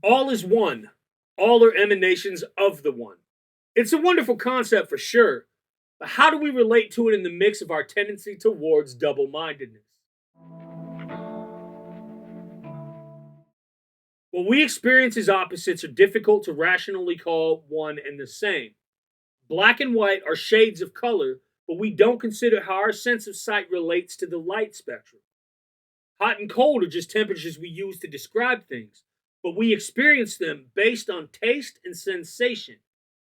All is one. All are emanations of the one. It's a wonderful concept for sure, but how do we relate to it in the mix of our tendency towards double mindedness? What we experience as opposites are difficult to rationally call one and the same. Black and white are shades of color, but we don't consider how our sense of sight relates to the light spectrum. Hot and cold are just temperatures we use to describe things, but we experience them based on taste and sensation.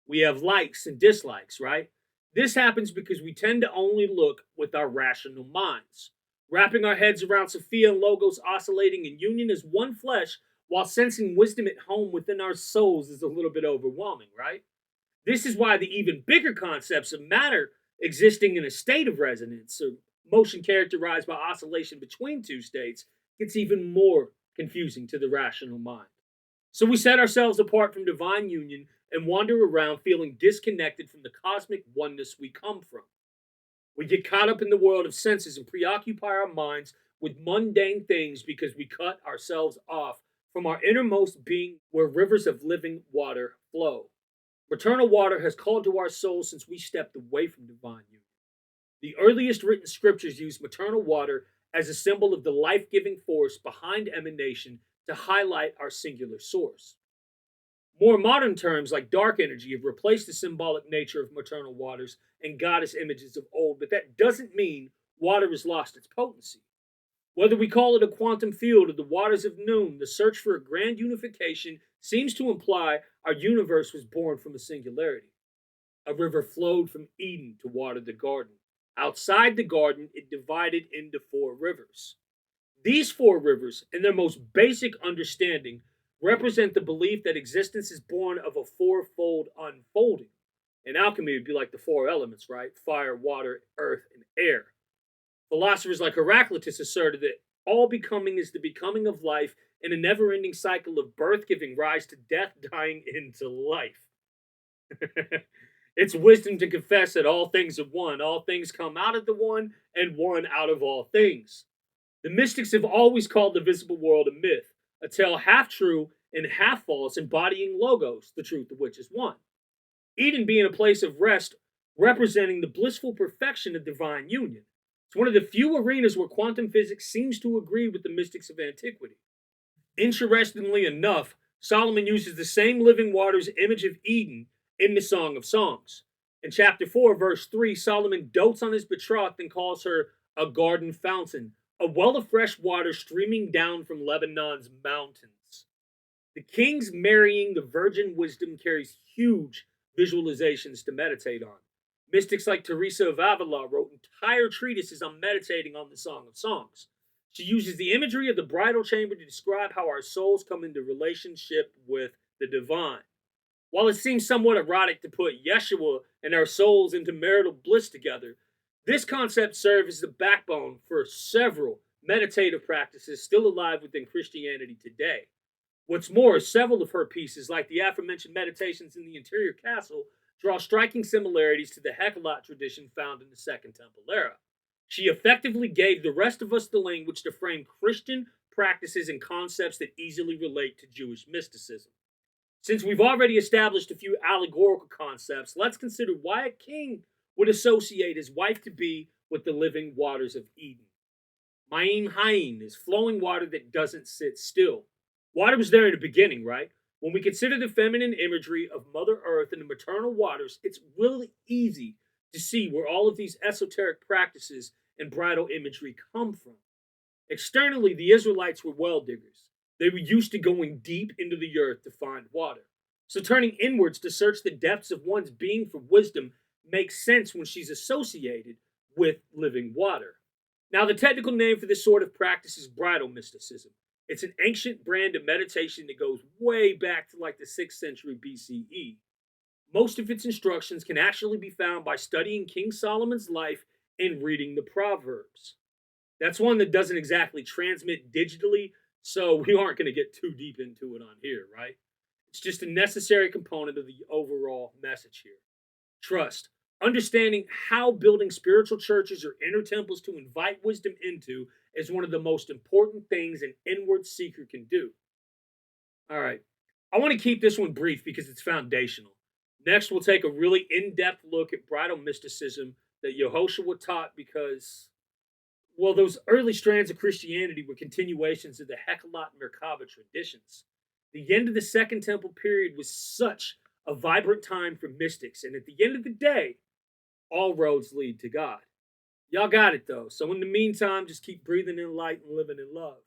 We have likes and dislikes, right? This happens because we tend to only look with our rational minds. Wrapping our heads around Sophia and Logos oscillating in union as one flesh while sensing wisdom at home within our souls is a little bit overwhelming, right? This is why the even bigger concepts of matter existing in a state of resonance, or motion characterized by oscillation between two states, gets even more confusing to the rational mind. So we set ourselves apart from divine union and wander around feeling disconnected from the cosmic oneness we come from. We get caught up in the world of senses and preoccupy our minds with mundane things because we cut ourselves off from our innermost being where rivers of living water flow. Maternal water has called to our souls since we stepped away from divine union. The earliest written scriptures use maternal water as a symbol of the life giving force behind emanation to highlight our singular source. More modern terms like dark energy have replaced the symbolic nature of maternal waters and goddess images of old, but that doesn't mean water has lost its potency. Whether we call it a quantum field or the waters of noon, the search for a grand unification seems to imply our universe was born from a singularity. A river flowed from Eden to water the garden. Outside the garden, it divided into four rivers. These four rivers, in their most basic understanding, represent the belief that existence is born of a fourfold unfolding. In alchemy, it would be like the four elements, right? Fire, water, earth, and air. Philosophers like Heraclitus asserted that all becoming is the becoming of life in a never ending cycle of birth giving rise to death, dying into life. It's wisdom to confess that all things are one, all things come out of the one, and one out of all things. The mystics have always called the visible world a myth, a tale half true and half false, embodying logos, the truth of which is one. Eden being a place of rest, representing the blissful perfection of divine union. It's one of the few arenas where quantum physics seems to agree with the mystics of antiquity. Interestingly enough, Solomon uses the same living waters image of Eden in the Song of Songs. In chapter 4, verse 3, Solomon dotes on his betrothed and calls her a garden fountain, a well of fresh water streaming down from Lebanon's mountains. The king's marrying the virgin wisdom carries huge visualizations to meditate on. Mystics like Teresa of Avila wrote entire treatises on meditating on the Song of Songs. She uses the imagery of the bridal chamber to describe how our souls come into relationship with the divine. While it seems somewhat erotic to put Yeshua and our souls into marital bliss together, this concept serves as the backbone for several meditative practices still alive within Christianity today. What's more, several of her pieces, like the aforementioned meditations in the interior castle, draw striking similarities to the Hecalot tradition found in the Second Temple era. She effectively gave the rest of us the language to frame Christian practices and concepts that easily relate to Jewish mysticism. Since we've already established a few allegorical concepts, let's consider why a king would associate his wife to be with the living waters of Eden. Mayim hayyim is flowing water that doesn't sit still. Water was there in the beginning, right? When we consider the feminine imagery of Mother Earth and the maternal waters, it's really easy to see where all of these esoteric practices and bridal imagery come from. Externally, the Israelites were well diggers. They were used to going deep into the earth to find water. So turning inwards to search the depths of one's being for wisdom makes sense when she's associated with living water. Now, the technical name for this sort of practice is bridal mysticism. It's an ancient brand of meditation that goes way back to like the 6th century BCE. Most of its instructions can actually be found by studying King Solomon's life and reading the Proverbs. That's one that doesn't exactly transmit digitally, so we aren't going to get too deep into it on here, right? It's just a necessary component of the overall message here. Trust. Understanding how building spiritual churches or inner temples to invite wisdom into is one of the most important things an inward seeker can do. All right, I want to keep this one brief because it's foundational. Next, we'll take a really in-depth look at bridal mysticism that Yehoshua taught because, well, those early strands of Christianity were continuations of the Hekalat Merkava traditions. The end of the Second Temple period was such a vibrant time for mystics, and at the end of the day, all roads lead to God. Y'all got it though. So in the meantime, just keep breathing in light and living in love.